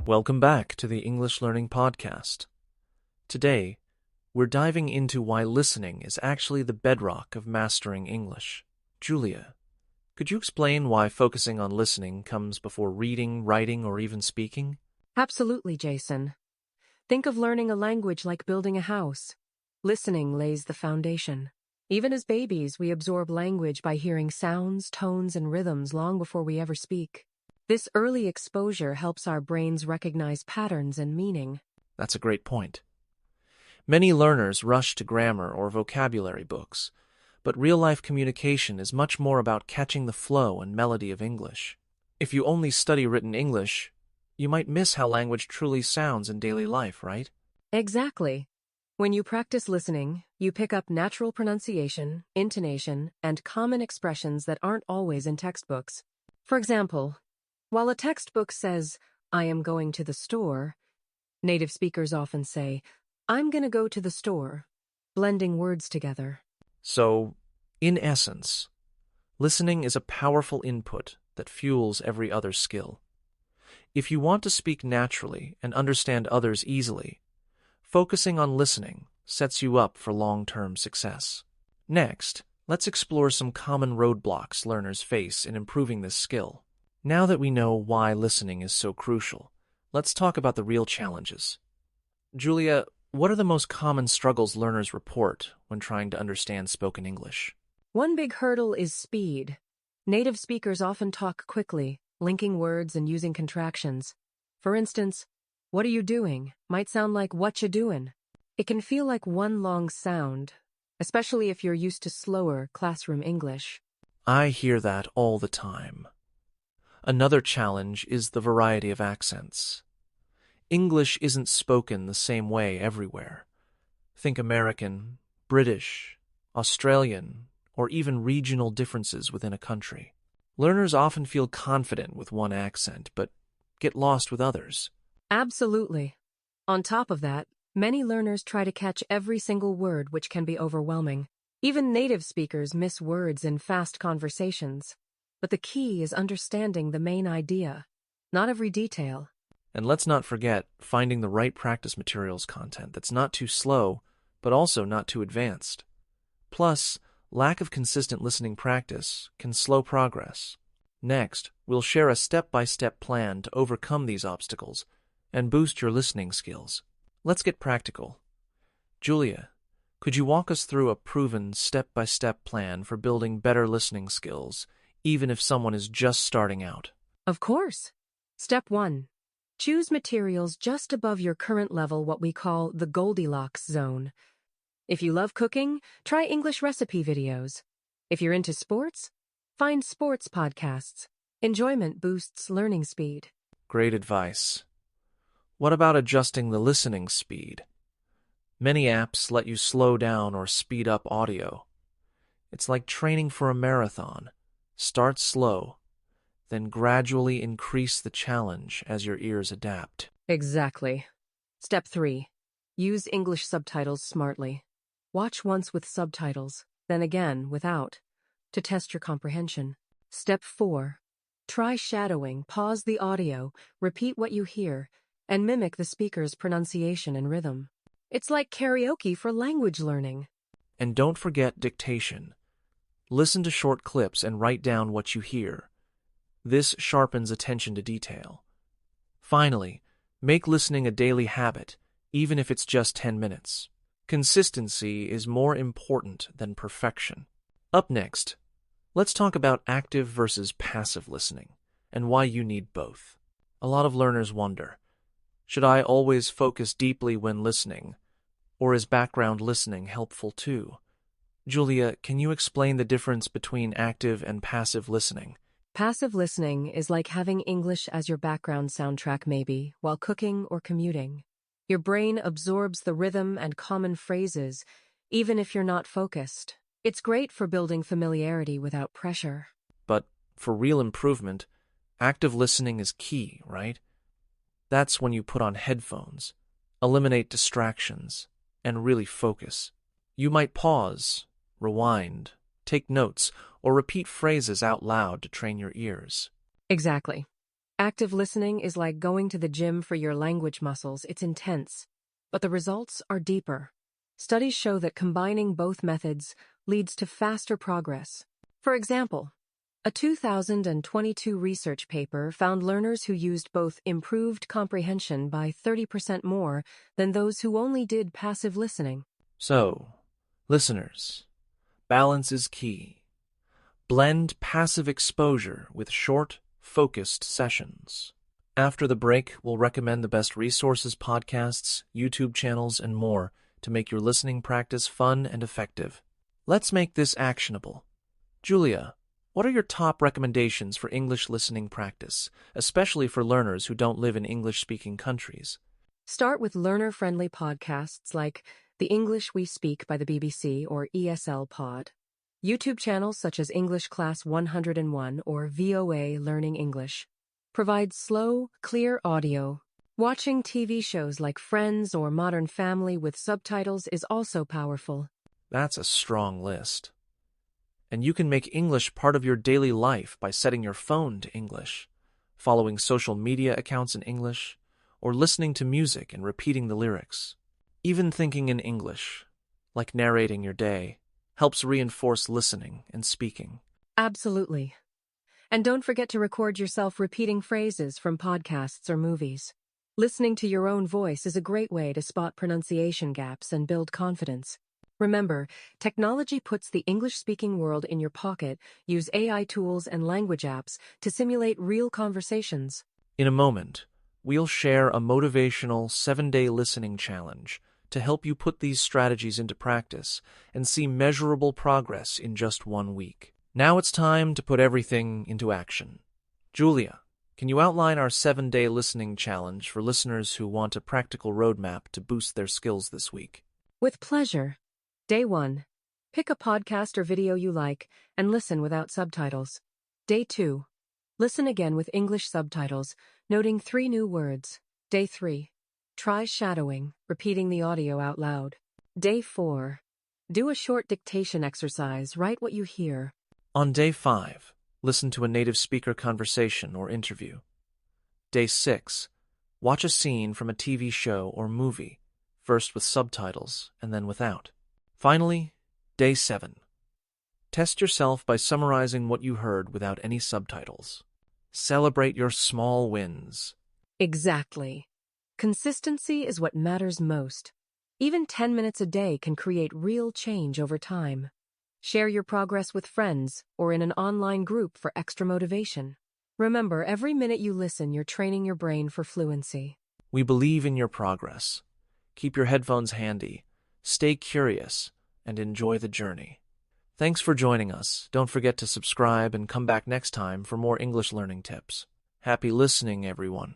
Welcome back to the English Learning Podcast. Today, we're diving into why listening is actually the bedrock of mastering English. Julia, could you explain why focusing on listening comes before reading, writing, or even speaking? Absolutely, Jason. Think of learning a language like building a house. Listening lays the foundation. Even as babies, we absorb language by hearing sounds, tones, and rhythms long before we ever speak. This early exposure helps our brains recognize patterns and meaning. That's a great point. Many learners rush to grammar or vocabulary books, but real-life communication is much more about catching the flow and melody of English. If you only study written English, you might miss how language truly sounds in daily life, right? Exactly. When you practice listening, you pick up natural pronunciation, intonation, and common expressions that aren't always in textbooks. For example, while a textbook says, "I am going to the store," native speakers often say, "I'm going to go to the store," blending words together. So, in essence, listening is a powerful input that fuels every other skill. If you want to speak naturally and understand others easily, focusing on listening sets you up for long-term success. Next, let's explore some common roadblocks learners face in improving this skill. Now that we know why listening is so crucial, let's talk about the real challenges. Julia, what are the most common struggles learners report when trying to understand spoken English? One big hurdle is speed. Native speakers often talk quickly, linking words and using contractions. For instance, "What are you doing?" might sound like "what you doing." It can feel like one long sound, especially if you're used to slower classroom English. I hear that all the time. Another challenge is the variety of accents. English isn't spoken the same way everywhere. Think American, British, Australian, or even regional differences within a country. Learners often feel confident with one accent, but get lost with others. Absolutely. On top of that, many learners try to catch every single word, which can be overwhelming. Even native speakers miss words in fast conversations. But the key is understanding the main idea, not every detail. And let's not forget finding the right practice materials content that's not too slow, but also not too advanced. Plus, lack of consistent listening practice can slow progress. Next, we'll share a step-by-step plan to overcome these obstacles and boost your listening skills. Let's get practical. Julia, could you walk us through a proven step-by-step plan for building better listening skills, even if someone is just starting out? Of course. Step 1. Choose materials just above your current level, what we call the Goldilocks zone. If you love cooking, try English recipe videos. If you're into sports, find sports podcasts. Enjoyment boosts learning speed. Great advice. What about adjusting the listening speed? Many apps let you slow down or speed up audio. It's like training for a marathon. Start slow, then gradually increase the challenge as your ears adapt. Exactly. Step 3. Use English subtitles smartly. Watch once with subtitles, then again without, to test your comprehension. Step 4. Try shadowing, pause the audio, repeat what you hear, and mimic the speaker's pronunciation and rhythm. It's like karaoke for language learning. And don't forget dictation. Listen to short clips and write down what you hear. This sharpens attention to detail. Finally, make listening a daily habit, even if it's just 10 minutes. Consistency is more important than perfection. Up next, let's talk about active versus passive listening and why you need both. A lot of learners wonder, should I always focus deeply when listening, or is background listening helpful too? Julia, can you explain the difference between active and passive listening? Passive listening is like having English as your background soundtrack maybe, while cooking or commuting. Your brain absorbs the rhythm and common phrases, even if you're not focused. It's great for building familiarity without pressure. But for real improvement, active listening is key, right? That's when you put on headphones, eliminate distractions, and really focus. You might pause, rewind, take notes, or repeat phrases out loud to train your ears. Exactly. Active listening is like going to the gym for your language muscles. It's intense, but the results are deeper. Studies show that combining both methods leads to faster progress. For example, a 2022 research paper found learners who used both improved comprehension by 30% more than those who only did passive listening. So, listeners, balance is key. Blend passive exposure with short, focused sessions. After the break, we'll recommend the best resources, podcasts, YouTube channels, and more to make your listening practice fun and effective. Let's make this actionable. Julia, what are your top recommendations for English listening practice, especially for learners who don't live in English-speaking countries? Start with learner-friendly podcasts like The English We Speak by the BBC or ESL Pod. YouTube channels such as English Class 101 or VOA Learning English provide slow, clear audio. Watching TV shows like Friends or Modern Family with subtitles is also powerful. That's a strong list. And you can make English part of your daily life by setting your phone to English, following social media accounts in English, or listening to music and repeating the lyrics. Even thinking in English, like narrating your day, helps reinforce listening and speaking. Absolutely. And don't forget to record yourself repeating phrases from podcasts or movies. Listening to your own voice is a great way to spot pronunciation gaps and build confidence. Remember, technology puts the English-speaking world in your pocket. Use AI tools and language apps to simulate real conversations. In a moment, we'll share a motivational 7-day listening challenge to help you put these strategies into practice and see measurable progress in just 1 week. Now it's time to put everything into action. Julia, can you outline our 7-day listening challenge for listeners who want a practical roadmap to boost their skills this week? With pleasure. Day 1. Pick a podcast or video you like and listen without subtitles. Day 2. Listen again with English subtitles, noting 3 new words. Day 3. Try shadowing, repeating the audio out loud. Day 4. Do a short dictation exercise. Write what you hear. On day 5, listen to a native speaker conversation or interview. Day 6, watch a scene from a TV show or movie, first with subtitles and then without. Finally, day 7. Test yourself by summarizing what you heard without any subtitles. Celebrate your small wins. Exactly. Consistency is what matters most. Even 10 minutes a day can create real change over time. Share your progress with friends or in an online group for extra motivation. Remember, every minute you listen, you're training your brain for fluency. We believe in your progress. Keep your headphones handy, stay curious, and enjoy the journey. Thanks for joining us. Don't forget to subscribe and come back next time for more English learning tips. Happy listening, everyone.